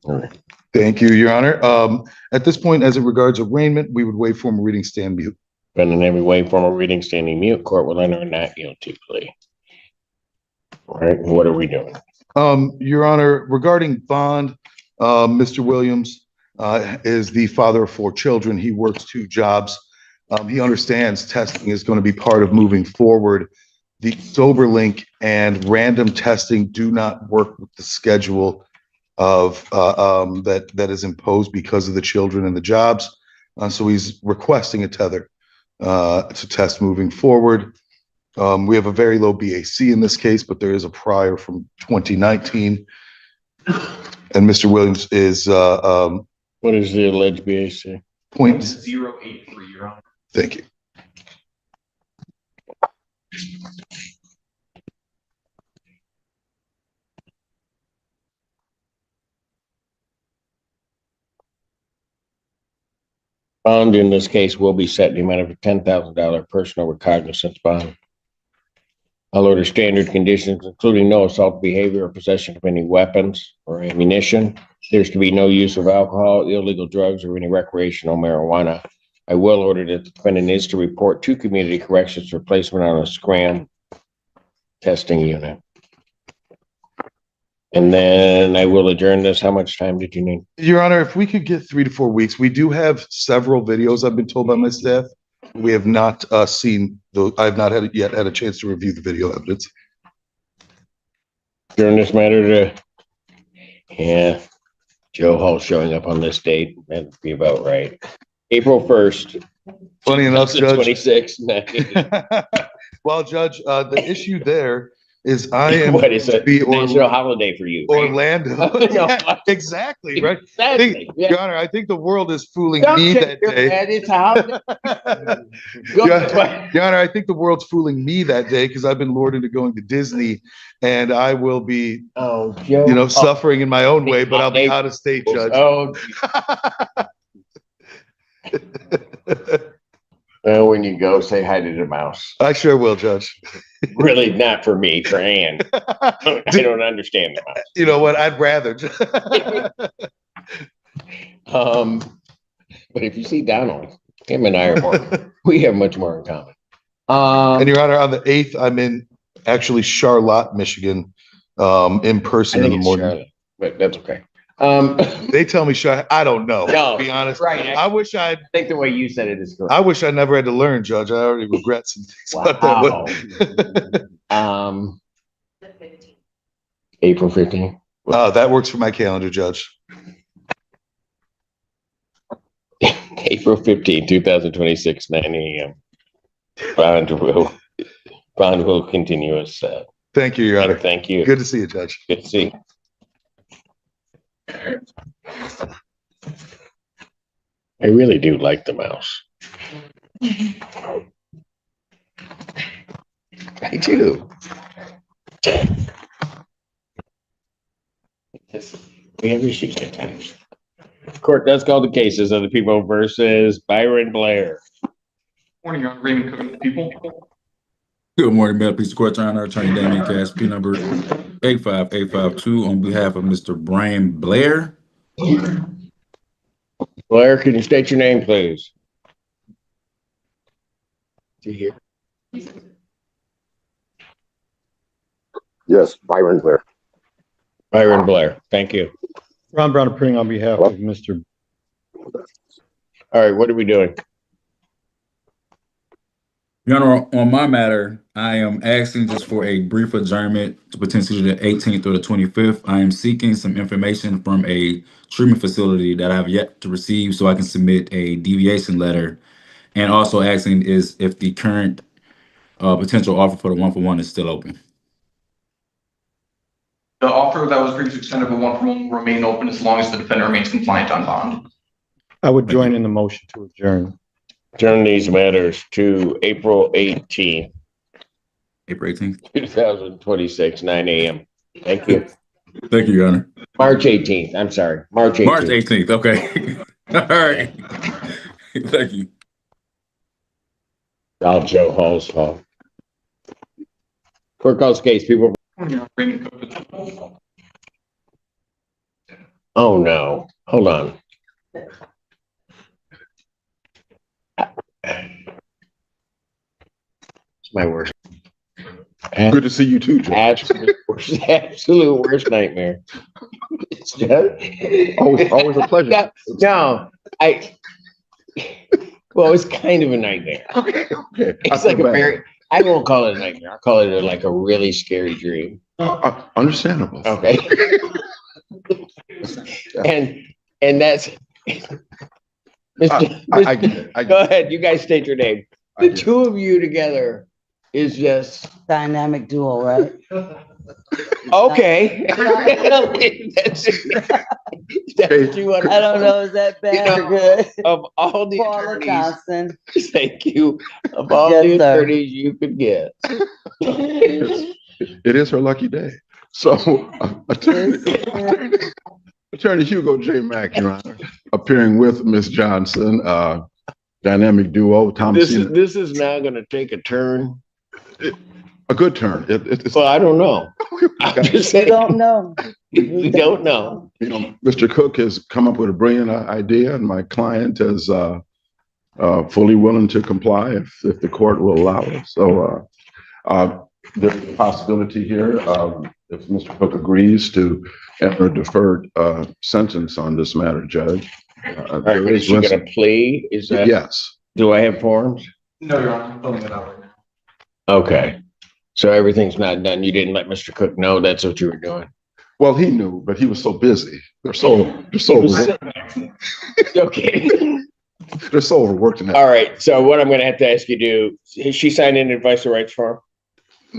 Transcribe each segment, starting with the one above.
All right. Thank you, Your Honor. At this point, as it regards arraignment, we would waive formal reading, stand mute. Been in every way, formal reading, standing mute. Court will enter a not guilty plea. All right, what are we doing? Your Honor, regarding bond, Mr. Williams is the father of 4 children. He works 2 jobs. He understands testing is going to be part of moving forward. The sober link and random testing do not work with the schedule of that is imposed because of the children and the jobs. So he's requesting a tether to test moving forward. We have a very low BAC in this case, but there is a prior from 2019. And Mr. Williams is What is the alleged BAC? 0.083, Your Honor. Thank you. Bond in this case will be set in the amount of a $10,000 personal recognizance bond. I'll order standard conditions, including no assault behavior or possession of any weapons or ammunition. There's to be no use of alcohol, illegal drugs, or any recreational marijuana. I will order that the defendant is to report to community corrections for placement on a SCRAM testing unit. And then I will adjourn this. How much time did you need? Your Honor, if we could get 3 to 4 weeks, we do have several videos I've been told by my staff. We have not seen those. I've not yet had a chance to review the video evidence. Adjourn this matter to, yeah, Joe Hall showing up on this date. That'd be about right. April 1st. Funny enough, Judge. 26. Well, Judge, the issue there is I am What is it? be National holiday for you. Right? Orlando. No. Yeah, exactly, right? Exactly. Yeah. Your Honor, I think the world is fooling Don't me shake that your day. head, it's holiday. Your Honor, I think the world's fooling me that day because I've been lured into going to Disney, and I will be, Joe. suffering in my own way, but I'll be out of state, Judge. Oh, when you go, say hi to the mouse. I sure will, Judge. Really, not for me, for Ann. I don't understand the mouse. You know what? I'd rather. But if you see Donald, him and I are more, we have much more in common. And Your Honor, on the 8th, I'm in actually Charlotte, Michigan, in person in the morning. Charlotte, but that's okay. They tell me Charlotte. I don't know. No, to be honest, right. I wish I think the way you said it is correct. I wish I never had to learn, Judge. I already regret some things about that. April 15th. That works for my calendar, Judge. April 15th, 2026, 9 a.m. Bond will continue as said. Thank you, Your Honor. Thank you. Good to see you, Judge. Good to see you. I really do like the mouse. I do. We have issues at times. Court does call the cases of the people versus Byron Blair. Morning, Your Honor. Raymond Cook of the People. Good morning, Mayor. Police Court, Your Honor. Attorney Damian Cass, P number 85852 on behalf of Mr. Brian Blair. Blair, can you state your name, please? Do you hear? Yes, Byron Blair. Byron Blair, thank you. Ron Brown appearing on behalf of Mr. All right, what are we doing? Your Honor, on my matter, I am asking just for a brief adjournment to potentially the 18th or the 25th. I am seeking some information from a treatment facility that I have yet to receive so I can submit a deviation letter. And also asking is if the current potential offer for the 1-for-1 is still open. The offer that was previously extended for 1-for-1 will remain open as long as the defendant remains compliant on bond. I would join in the motion to adjourn. Turn these matters to April 18th. April 18th. 2026, 9 a.m. Thank you. Thank you, Your Honor. March 18th. I'm sorry. March 18th. March 18th. Okay. All right. Thank you. All Joe Hall's fault. Court calls case. People. Morning, Your Honor. Raymond Cook of the People. Oh, no. Hold on. It's my worst. Good to see you too, Judge. Absolute worst nightmare. It's just, Always a pleasure. no, well, it's kind of a nightmare. Okay. It's like I won't call it a nightmare. I'll call it like a really scary dream. Understandable. Okay. And that's. I get it. Go ahead. You guys state your name. The two of you together is just. Dynamic duo, right? Okay. That's 200. I don't know, is that bad or good? Of all the Paula attorneys, Johnson. thank you. Of all Yes, the sir. attorneys you could get. It is her lucky day. So, Attorney Hugo J. Mack, Your Honor, appearing with Ms. Johnson, dynamic duo, Thomasina. This is now going to take a turn. A good turn. It's Well, I don't know. I'm just You saying. don't know. We don't know. you know, Mr. Cook has come up with a brilliant idea, and my client is fully willing to comply if the court will allow it. So there's a possibility here, if Mr. Cook agrees to enter a deferred sentence on this matter, Judge. Is she going to plea? Is that? Yes. Do I have forms? No, Your Honor, I'm filling it out right now. Okay. So everything's not done. You didn't let Mr. Cook know that's what you were doing. Well, he knew, but he was so busy. They're so Okay. they're so overworked in that. All right. So what I'm going to have to ask you to do, has she signed an advice of rights form?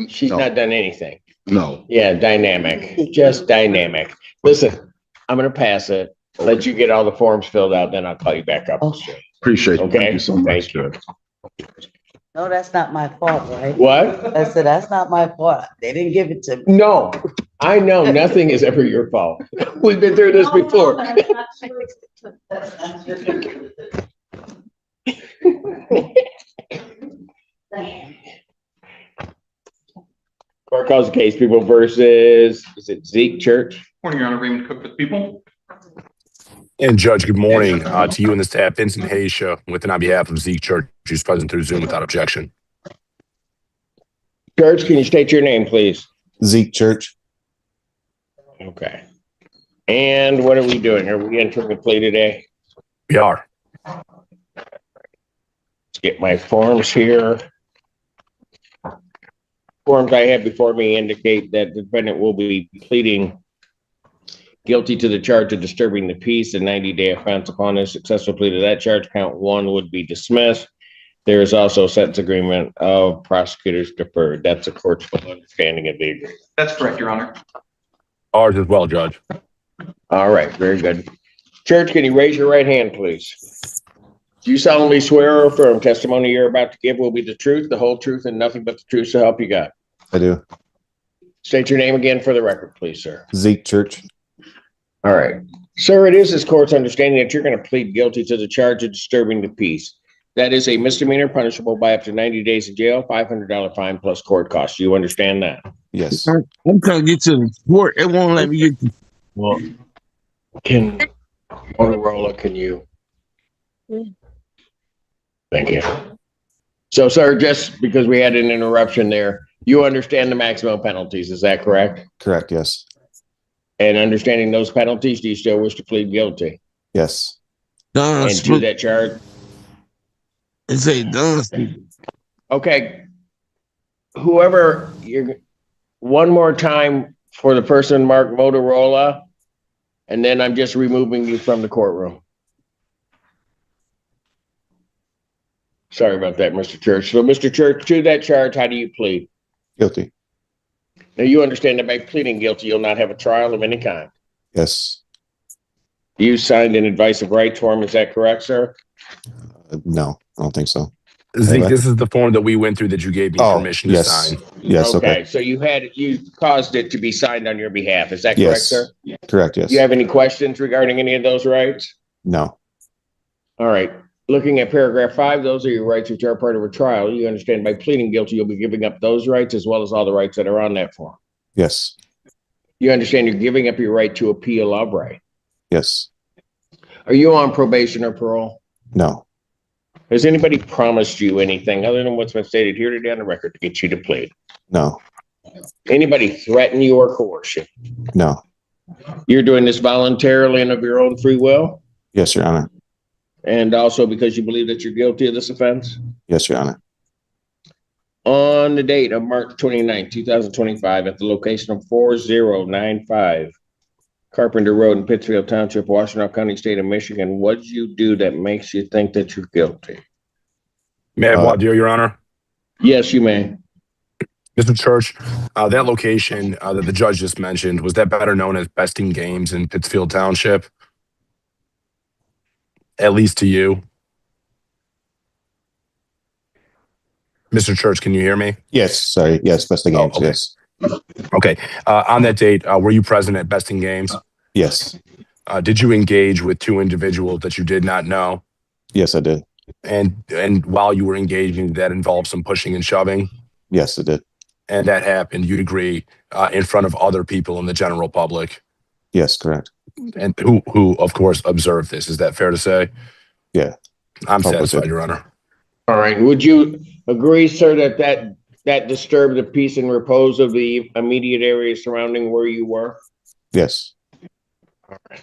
She's No. not done anything. No. Yeah, dynamic, just dynamic. Listen, I'm going to pass it. Let you get all the forms filled out, then I'll call you back up. Okay. Appreciate it. Okay. Thank you so much, Thank you. Judge. No, that's not my fault, right? What? I said, that's not my fault. They didn't give it to me. No, I know nothing is ever your fault. We've been through this before. Court calls the case People versus, is it Zeke Church? Morning, Your Honor, Raymond Cook with People. And Judge, good morning to you and the staff. Vincent Haysha, with and on behalf of Zeke Church, who's present through Zoom without objection. Church, can you state your name, please? Zeke Church. Okay. And what are we doing? Are we entering the plea today? We are. Let's get my forms here. Forms I have before me indicate that the defendant will be pleading guilty to the charge of disturbing the peace, a 90-day offense. Upon a successful plea to that charge, count one would be dismissed. There is also a sentence agreement of prosecutors deferred. That's a court's full understanding of the agreement. That's correct, Your Honor. Ours as well, Judge. All right, very good. Church, can you raise your right hand, please? Do you solemnly swear or affirm testimony you're about to give will be the truth, the whole truth, and nothing but the truth, so help you God? I do. State your name again for the record, please, sir. Zeke Church. All right. Sir, it is this court's understanding that you're going to plead guilty to the charge of disturbing the peace. That is a misdemeanor punishable by up to 90 days in jail, $500 fine plus court costs. Do you understand that? Yes. I'm trying to get to the court. It won't let me get to. Well, can Motorola, can you? Thank you. So, sir, just because we had an interruption there, you understand the maximum penalties, is that correct? Correct. Yes. And understanding those penalties, do you still wish to plead guilty? Yes. And to that charge? It say done. Okay. Whoever, one more time for the person marked Motorola, and then I'm just removing you from the courtroom. Sorry about that, Mr. Church. So, Mr. Church, to that charge, how do you plead? Guilty. Now, you understand that by pleading guilty, you'll not have a trial of any kind. Yes. You signed an advice of rights form, is that correct, sir? No, I don't think so. Zeke, Right. this is the form that we went through that you gave me permission to yes. sign. Yes. Okay. So you caused it to be signed on your behalf, is that correct, Yes. sir? Correct. Do Yes. you have any questions regarding any of those rights? No. All right. Looking at paragraph 5, those are your rights which are part of a trial. You understand by pleading guilty, you'll be giving up those rights as well as all the rights that are on that form. Yes. You understand you're giving up your right to appeal of right. Yes. Are you on probation or parole? No. Has anybody promised you anything other than what's been stated here today on the record to get you to plead? No. Anybody threaten you or coerce you? No. You're doing this voluntarily and of your own free will? Yes, Your Honor. And also because you believe that you're guilty of this offense? Yes, Your Honor. On the date of March 29, 2025, at the location of 4095 Carpenter Road in Pittsfield Township, Washtenaw County, State of Michigan, what did you do that makes you think that you're guilty? May I voir dire, Your Honor? Yes, you may. Mr. Church, that location that the judge just mentioned, was that better known as Besting Games in Pittsfield Township? At least to you? Mr. Church, can you hear me? Yes, sorry. Yes, Besting Games. okay. Yes. Okay. On that date, were you present at Besting Games? Yes. Did you engage with two individuals that you did not know? Yes, I did. And while you were engaging, that involved some pushing and shoving? Yes, I did. And that happened, you'd agree, in front of other people in the general public? Yes, correct. And who of course, observed this. Is that fair to say? Yeah. I'm Public satisfied, did. Your Honor. All right. Would you agree, sir, that disturbed the peace and repose of the immediate area surrounding where you were? Yes. All right.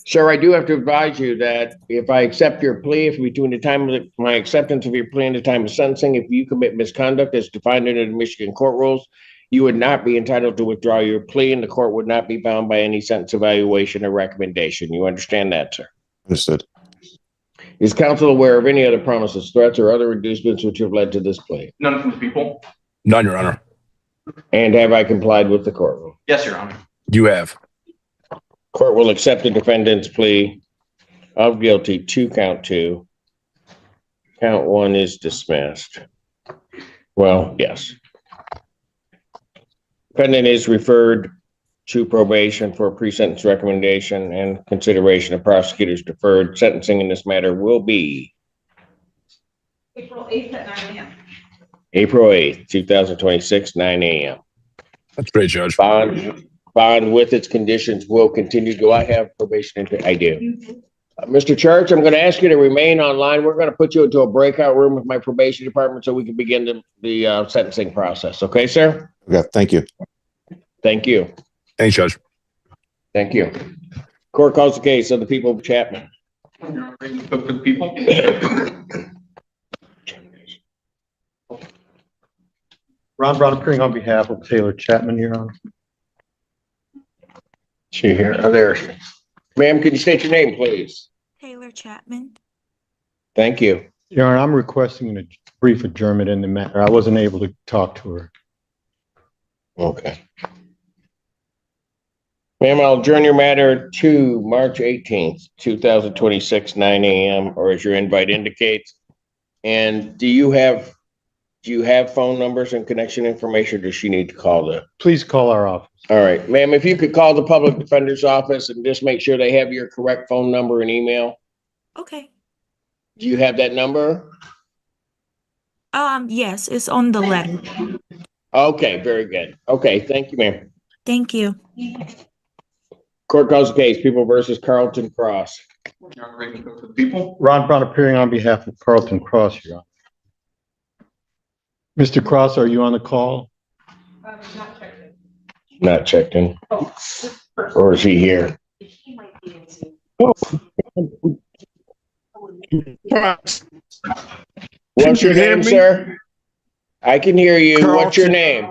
Sir, I do have to advise you that if I accept your plea, if between the time of my acceptance of your plea and the time of sentencing, if you commit misconduct as defined under the Michigan court rules, you would not be entitled to withdraw your plea, and the court would not be bound by any sentence evaluation or recommendation. You understand that, sir? Understood. Is counsel aware of any other promises, threats, or other inducements which have led to this plea? None from the people? None, Your Honor. And have I complied with the court rule? Yes, Your Honor. You have. Court will accept the defendant's plea of guilty to count 2. Count 1 is dismissed. Well, yes. Defendant is referred to probation for pre-sentence recommendation and consideration of prosecutor's deferred. Sentencing in this matter will be April 8th at 9 a.m. April 8th, 2026, 9 a.m. That's great, Judge. Bond with its conditions will continue. Do I have probation? I do. Mr. Church, I'm going to ask you to remain online. We're going to put you into a breakout room with my probation department so we can begin the sentencing process. Okay, sir? Okay. Thank you. Thank you. Thanks, Judge. Thank you. Court calls the case of the people of Chapman. You're ready to cook for the people? Ron Brown appearing on behalf of Taylor Chapman, Your Honor. She here. Oh, there. Ma'am, can you state your name, please? Taylor Chapman. Thank you. Your Honor, I'm requesting a brief adjournment in the matter. I wasn't able to talk to her. Okay. Ma'am, I'll adjourn your matter to March 18th, 2026, 9 a.m., or as your invite indicates. And do you have phone numbers and connection information, or does she need to call the? Please call our office. All right, ma'am, if you could call the public defender's office and just make sure they have your correct phone number and email. Okay. Do you have that number? Yes, it's on the letter. Okay, very good. Okay, thank you, ma'am. Thank you. Court calls the case, People versus Carlton Cross. You're ready to cook for the people? Ron Brown appearing on behalf of Carlton Cross, Your Honor. Mr. Cross, are you on the call? Not checked in. Or is he here? What's your name, sir? I can hear you. What's your name?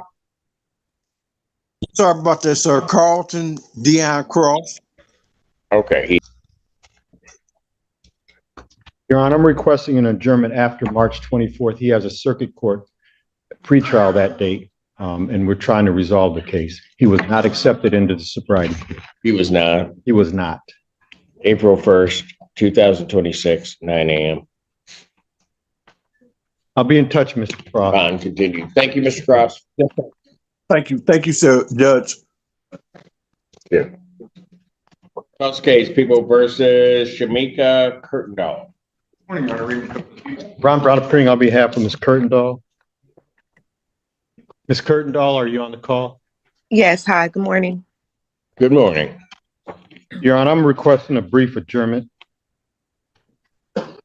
Sorry about that, sir. Carlton Dion Cross. Okay. Your Honor, I'm requesting an adjournment after March 24th. He has a circuit court pretrial that date, and we're trying to resolve the case. He was not accepted into the sobriety. He was not. He was not. April 1st, 2026, 9 a.m. I'll be in touch, Mr. Cross. Bond continued. Thank you, Mr. Cross. Thank you. Thank you, sir, Judge. Yeah. Cross case, People versus Shamika Kurtendahl. Morning, Your Honor. Ready to cook for the people? Ron Brown appearing on behalf of Ms. Kurtendahl. Ms. Kurtendahl, are you on the call? Yes, hi, good morning. Good morning. Your Honor, I'm requesting a brief adjournment.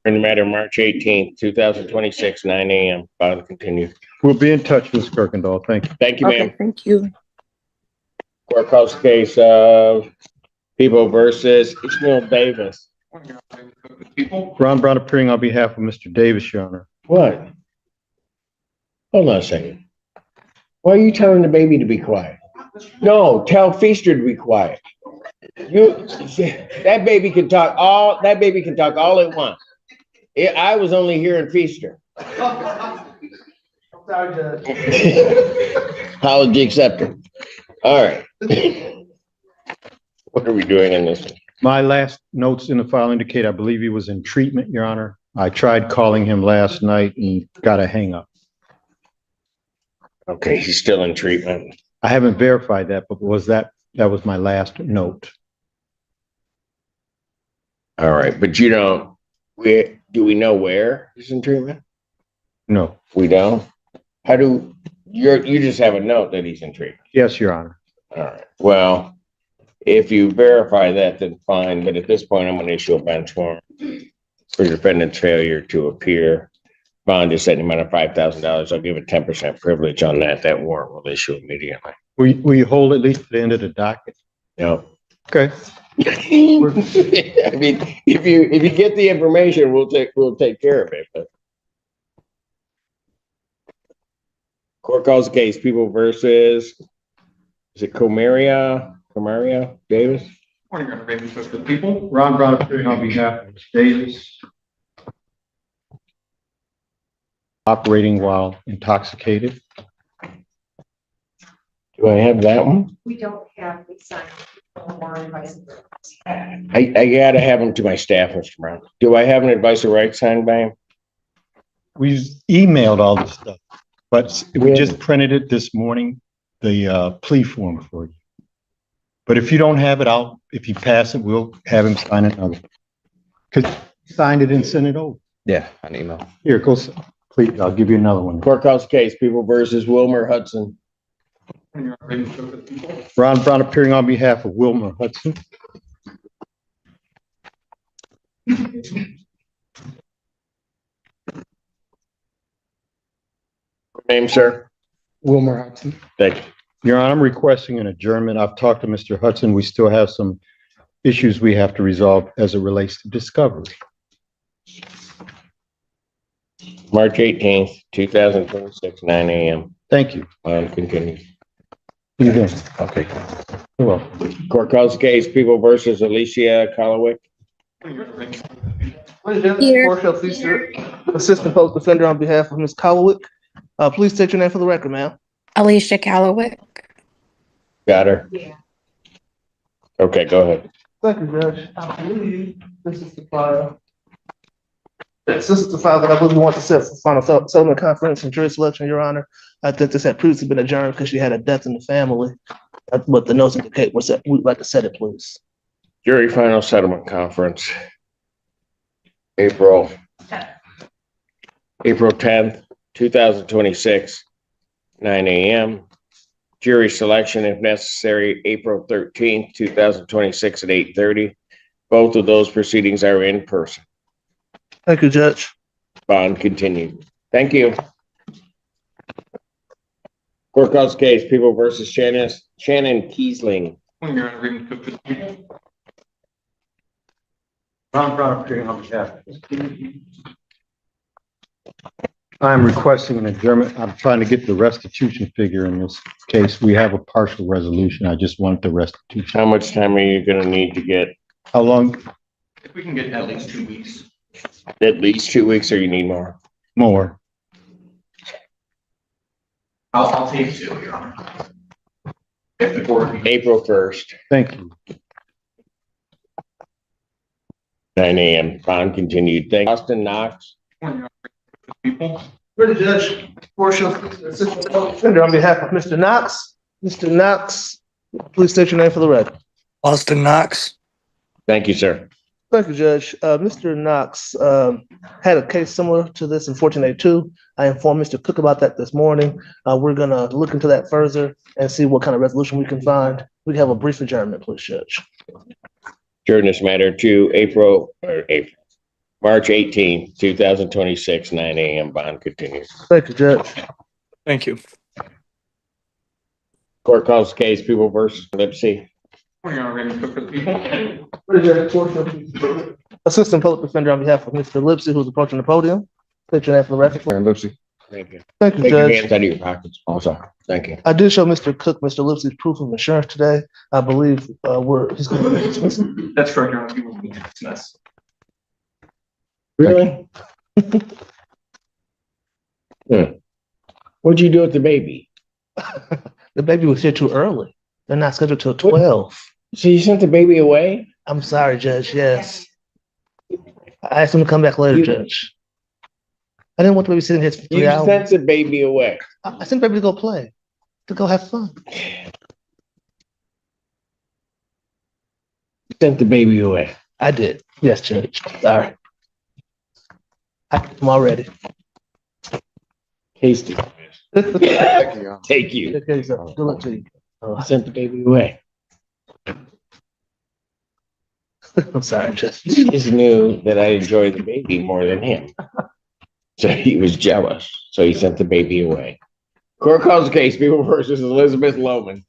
In the matter of March 18th, 2026, 9 a.m. Bond continued. We'll be in touch, Ms. Kirkendall. Thank you. Thank you, ma'am. Thank you. Court calls case of People versus Ishmael Davis. People. Ron Brown appearing on behalf of Mr. Davis, Your Honor. What? Hold on a second. Why are you telling the baby to be quiet? No, tell Feaster to be quiet. That baby can talk all it wants. I was only hearing Feaster. Apology accepted. All right. What are we doing in this one? My last notes in the file indicate I believe he was in treatment, Your Honor. I tried calling him last night and got a hang up. Okay, he's still in treatment. I haven't verified that, but that was my last note. All right, but do we know where he's in treatment? No. We don't? You just have a note that he's in treatment? Yes, Your Honor. All right, well, if you verify that, then fine, but at this point, I'm gonna issue a bench warrant for defendant's failure to appear. Bond is setting amount of $5,000. I'll give a 10% privilege on that. That warrant will issue immediately. Will you hold at least to the end of the docket? No. Okay. I mean, if you get the information, we'll take care of it, but. Court calls the case, People versus, is it Comaria Davis? Morning, Your Honor. Raymond Cook for the People. Ron Brown appearing on behalf of Ms. Davis. Operating while intoxicated. Do I have that one? We don't have the sign. I gotta have them to my staff, Mr. Brown. Do I have an advice of rights signed by him? We emailed all this stuff, but we just printed it this morning, the plea form for you. But if you don't have it, if you pass it, we'll have him sign another. Because sign it and send it over. Yeah, an email. Here, go, please, I'll give you another one. Court calls the case, People versus Wilmer Hudson. Morning, Your Honor. Raymond Cook for the People. Ron Brown appearing on behalf of Wilmer Hudson. Name, sir? Wilmer Hudson. Thank you. Your Honor, I'm requesting an adjournment. I've talked to Mr. Hudson. We still have some issues we have to resolve as it relates to discovery. March 18th, 2026, 9 a.m. Thank you. Continue. See you then. Okay. You're welcome. Court calls the case, People versus Alicia Kolowick. Portia Feaster, Assistant Post Defender on behalf of Ms. Kolowick. Please state your name for the record, ma'am. Alicia Calloway. Got her? Yeah. Okay, go ahead. Thank you, Judge. I believe this is the file. Yes, this is the file that I believe we want to set for final settlement conference and jury selection, Your Honor. I think this had previously been adjourned because she had a death in the family. But the notes indicate we'd like to set it, please. Jury final settlement conference. April 10th, 2026, 9 a.m. Jury selection, if necessary, April 13th, 2026 at 8:30. Both of those proceedings are in person. Thank you, Judge. Bond continued. Thank you. Court calls case, People versus Shannon Kiesling. Morning, Your Honor. Raymond Cook for the People. Ron Brown appearing on behalf. I'm requesting an adjournment. I'm trying to get the restitution figure in this case. We have a partial resolution. I just want the restitution. How much time are you gonna need to get? How long? If we can get at least 2 weeks. At least 2 weeks, or you need more? More. I'll take 2, Your Honor. If the court. April 1st, Thank you. 9 a.m. Bond continued. Thank Austin Knox. Morning, Your Honor. People. Ready, Judge. Portia, Assistant Post Defender on behalf of Mr. Knox. Mr. Knox, please state your name for the record. Austin Knox. Thank you, sir. Thank you, Judge. Mr. Knox had a case similar to this in 1482. I informed Mr. Cook about that this morning. We're going to look into that further and see what kind of resolution we can find. We have a brief adjournment, please, Judge. Adjourn this matter to March 18th, 2026, 9 a.m. Bond continues. Thank you, Judge. Thank you. Court calls the case People versus Lipsy. Assistant Public Defender on behalf of Mr. Lipsy, who's approaching the podium. State your name for the record. Aaron Lipsy. Thank you. Thank you, Take your Judge. hands out of your pockets. Also, thank you. I did show Mr. Cook, Mr. Lipsy's proof of insurance today. I believe, he's going to be dismissed. That's correct, Your Honor. He will be dismissed. Really? What'd you do with the baby? The baby was here too early. They're not scheduled till 12. So you sent the baby away? I'm sorry, Judge, yes. I asked him to come back later, Judge. I didn't want the baby sitting here for 3 You hours. sent the baby away. I sent the baby to go play, to go have fun. You sent the baby away. I did. Yes, Judge. Sorry. I'm already. Case dismissed. Take you. Take care of yourself. Good luck to you. I sent the baby away. I'm sorry, Judge. He just knew that I enjoyed the baby more than him. So he was jealous. So he sent the baby away. Court calls the case People versus Elizabeth Lohman.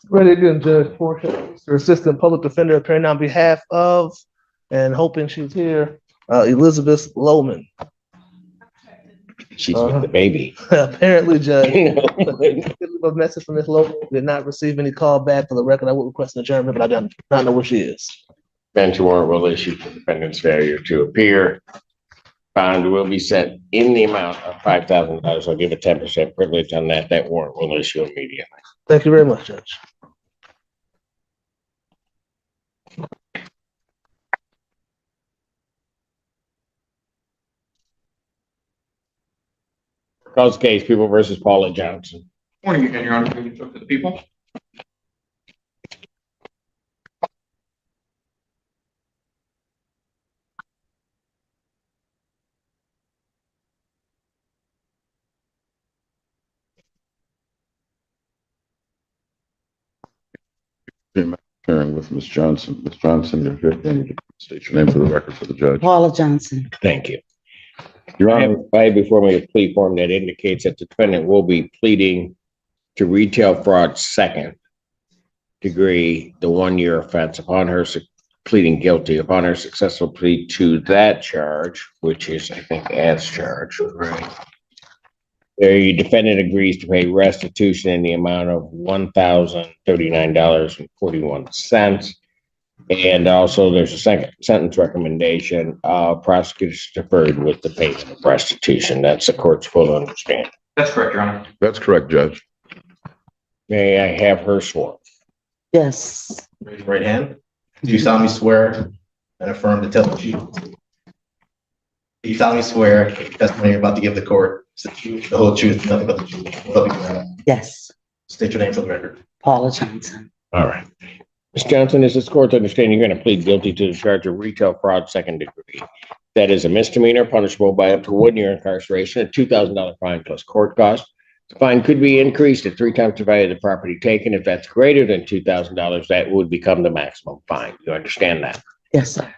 Ready again, Judge Portia, your Assistant Public Defender appearing on behalf of, and hoping she's here, Elizabeth Lohman. She's with the baby. Apparently, Judge. A message from Ms. Lohman. Did not receive any call back. For the record, I would request an adjournment, but I do not know where she is. Bench warrant will issue for defendant's failure to appear. Bond will be set in the amount of $5,000. I'll give a 10% privilege on that. That warrant will issue immediately. Thank you very much, Judge. Calls case People versus Paula Johnson. Morning again, Your Honor. Can you talk to the people? Hearing with Ms. Johnson. Ms. Johnson, you're here. Can you state your name for the record for the judge? Paula Johnson. Thank you. Your Honor, I have before me a plea form that indicates that the defendant will be pleading to retail fraud second degree, the 1-year offense upon her pleading guilty, upon her successful plea to that charge, which is, I think, as charged, right? The defendant agrees to pay restitution in the amount of $1,039.41. And also there's a second sentence recommendation, prosecutors deferred with the payment of restitution. That's the court's full understanding. That's correct, Your Honor. That's correct, Judge. May I have her sworn? Yes. Raise your right hand. Do you solemnly swear and affirm to tell the truth? Do you solemnly swear the testimony you're about to give the court is the truth, the whole truth, nothing but the truth? Yes. State your name for the record. Paula Johnson. All right. Ms. Johnson, is this court to understand you're going to plead guilty to the charge of retail fraud second degree? That is a misdemeanor punishable by up to 1 year incarceration, a $2,000 fine plus court costs. The fine could be increased to 3 times the value of the property taken. If that's greater than $2,000, that would become the maximum fine. You understand that? Yes, sir.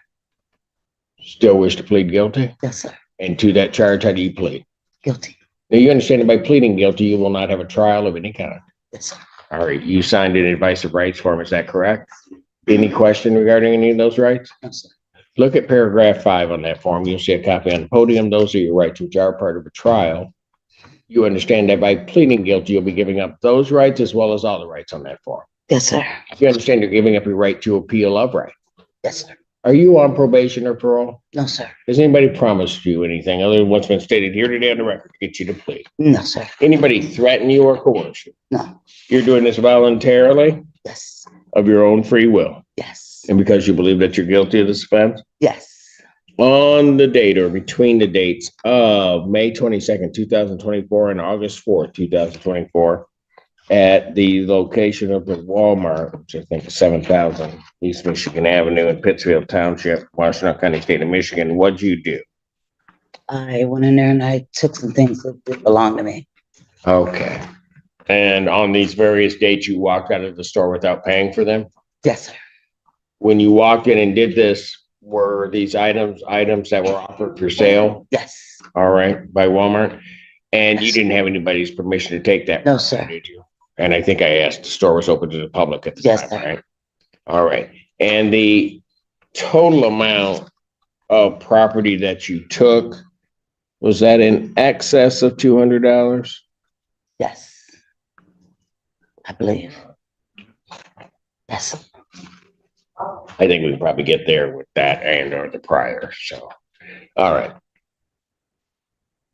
Still wish to plead guilty? Yes, sir. And to that charge, how do you plead? Guilty. Now, you understand that by pleading guilty, you will not have a trial of any kind. Yes, sir. All right, you signed an advice of rights form, is that correct? Any question regarding any of those rights? No, sir. Look at paragraph 5 on that form. You'll see a copy on the podium. Those are your rights, which are part of a trial. You understand that by pleading guilty, you'll be giving up those rights as well as all the rights on that form. Yes, sir. You understand you're giving up your right to appeal of right. Yes, sir. Are you on probation or parole? No, sir. Has anybody promised you anything other than what's been stated here today on the record to get you to plead? No, sir. Anybody threaten you or coerce you? No. You're doing this voluntarily Yes. of your own free will Yes. and because you believe that you're guilty of this offense? Yes. On the date or between the dates of May 22nd, 2024 and August 4th, 2024, at the location of the Walmart, which I think is 7,000 East Michigan Avenue in Pittsfield Township, Washtenaw County, State of Michigan, what'd you do? I went in there and I took some things that didn't belong to me. Okay. And on these various dates, you walked out of the store without paying for them? Yes, sir. when you walked in and did this, were these items that were offered for sale? Yes. All right, by Walmart? And you didn't have anybody's permission to take that? No, from sir. them, did you? And I think I asked, the store was open to the public at the Yes, time, sir. right? All right. And the total amount of property that you took, was that in excess of $200? Yes. I believe. Yes. I think we can probably get there with that and or the prior, so. All right.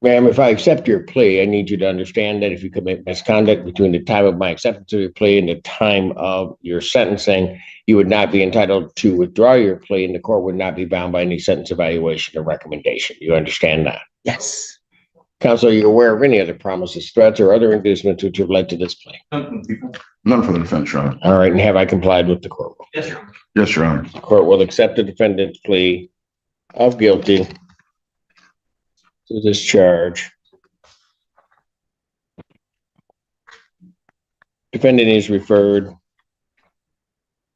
Ma'am, if I accept your plea, I need you to understand that if you commit misconduct between the time of my acceptance of your plea and the time of your sentencing, you would not be entitled to withdraw your plea and the court would not be bound by any sentence evaluation or recommendation. You understand that? Yes. Counsel, are you aware of any other promises, threats, or other inducements which have led to this plea? None for the defense, Your Honor. All right, and have I complied with the court rule? Yes, Your Honor. Yes, Your Honor. The court will accept the defendant's plea of guilty to this charge. Defendant is referred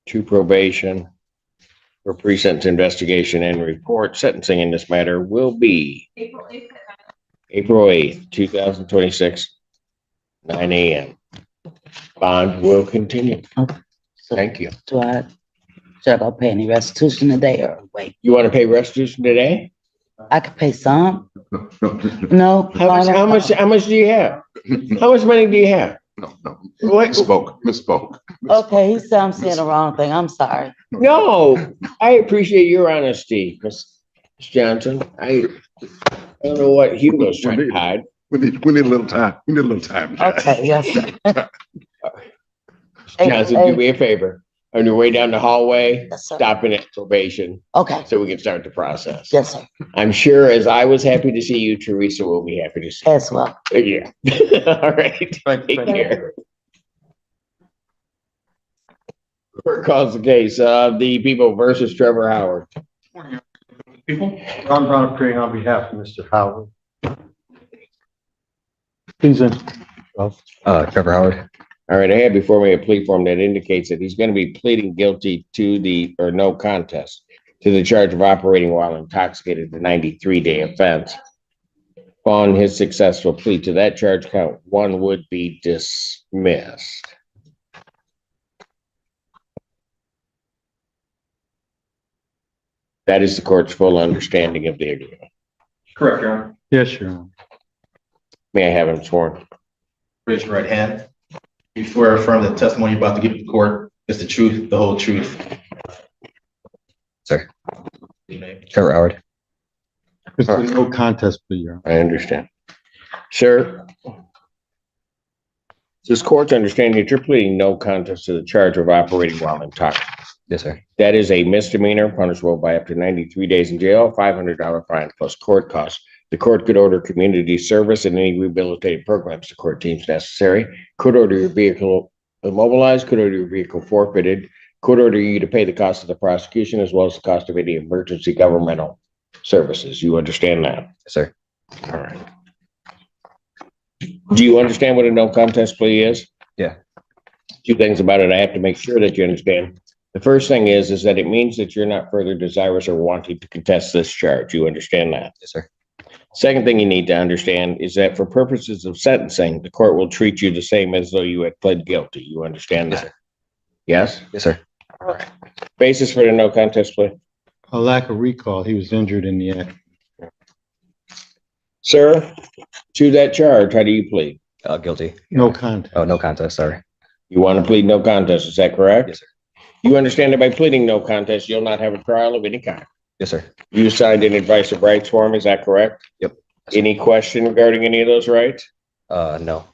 to probation for pre-sentence investigation and report. Sentencing in this matter will be April 8th, 2026, 9 a.m. Bond will continue. Okay. So Thank you. should I go pay any restitution today or wait? You want to pay restitution today? I could pay some. No. How much do you have? How much money do you have? No. What? Misspoke. Okay, he said I'm saying the wrong thing. I'm sorry. No, I appreciate your honesty, Ms. Johnson. I don't know what Hugo's trying to hide. We need a little time. We need a little time. Judge. Okay, yes, sir. Johnson, do me a favor. On your way down the hallway, Yes, sir. stop in at probation Okay, so we can start the process. yes, sir. I'm sure as I was happy to see you, Teresa will be happy to see As well. you. Yeah. All right. Take care. Court calls the case, the people versus Trevor Howard. Ron Brown appearing on behalf of Mr. Howard. Please, Trevor Howard. All right, I have before me a plea form that indicates that he's going to be pleading guilty to no contest to the charge of operating while intoxicated, the 93-day offense. Upon his successful plea to that charge, count one would be dismissed. That is the court's full understanding of the agreement. Correct, Your Honor. yes, Your Honor. May I have him sworn? Raise your right hand. You swear or affirm that the testimony you're about to give to the court is the truth, the whole truth. Sir. Your name. Trevor Howard. It's a no contest plea, Your Honor. I understand. Sir, this court's understanding that you're pleading no contest to the charge of operating while intoxicated. Yes, sir. That is a misdemeanor punishable by up to 93 days in jail, $500 fine plus court costs. The court could order community service and any rehabilitative programs the court deems necessary. Could order your vehicle immobilized, could order your vehicle forfeited, could order you to pay the cost of the prosecution as well as the cost of any emergency governmental services. You understand that? Yes, sir. All right. Do you understand what a no contest plea is? Yeah. Two things about it I have to make sure that you understand. The first thing is that it means that you're not further desirous or wanting to contest this charge. You understand that? Yes, sir. Second thing you need to understand is that for purposes of sentencing, the court will treat you the same as though you had pled guilty. You understand Yes, that? sir. Yes? Yes, sir. All right. Basis for the no contest plea? A lack of recall. He was injured in the act. Sir, to that charge, how do you plead? Guilty. No contest. Oh, no contest. Sorry. You want to plead no contest, is that correct? Yes, sir. You understand that by pleading no contest, you'll not have a trial of any kind. Yes, sir. You signed an advice of rights form, is that correct? Yep. Any question regarding any of those rights? No.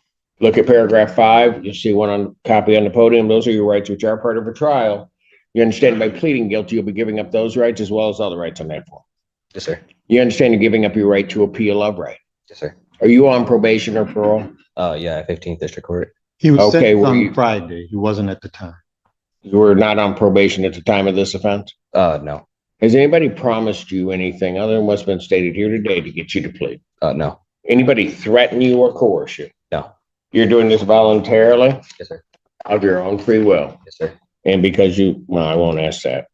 Look at paragraph 5. You'll see one on copy on the podium. Those are your rights which are part of a trial. You understand by pleading guilty, you'll be giving up those rights as well as other rights on that form. Yes, sir. You understand you're giving up your right to appeal of right. Yes, sir. Are you on probation or parole? Yeah, 15th District Court. He was Okay, sentenced were on you- Friday. He wasn't at the time. You were not on probation at the time of this offense? No. Has anybody promised you anything other than what's been stated here today to get you to plead? No. Anybody threaten you or coerce you? No. You're doing this voluntarily Yes, sir. of your own free will? Yes, sir. And because well, I won't ask that.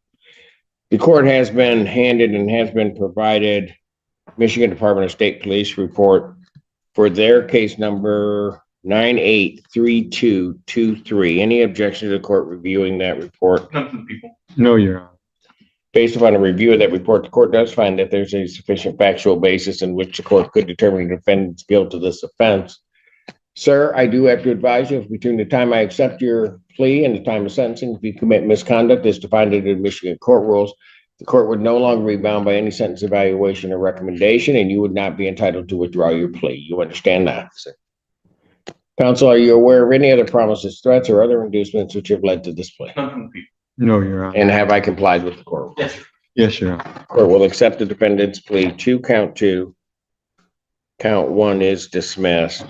The court has been handed and has been provided Michigan Department of State Police report for their case number 983223. Any objection to the court reviewing that report? None from the people. No, Your Honor. Based upon a review of that report, the court does find that there's a sufficient factual basis in which the court could determine the defendant's guilt of this offense. Sir, I do have to advise you, between the time I accept your plea and the time of sentencing, if you commit misconduct as defined in the Michigan court rules, the court would no longer be bound by any sentence evaluation or recommendation, and you would not be entitled to withdraw your plea. You understand that? Sir. Counsel, are you aware of any other promises, threats, or other inducements which have led to this plea? None from the people. No, Your Honor. And have I complied with the court? Yes, sir. Yes, Your Honor. Court will accept the defendant's plea to count 2. Count 1 is dismissed.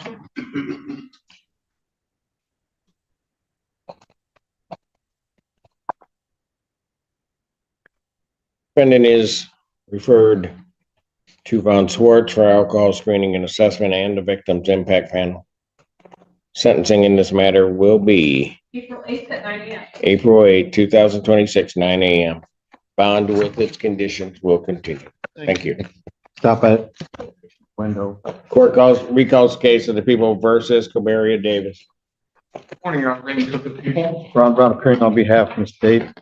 Defendant is referred to Von Swartz for alcohol screening and assessment and the victim's impact panel. Sentencing in this matter will be April 8th at 9 a.m. April 8, 2026, 9 a.m. Bond with its conditions will continue. Thank you. Stop at window. Court recalls case of the people versus Cabaria Davis. Morning, Your Honor. Randy Cook of the people. Ron Brown appearing on behalf of Ms. Davis.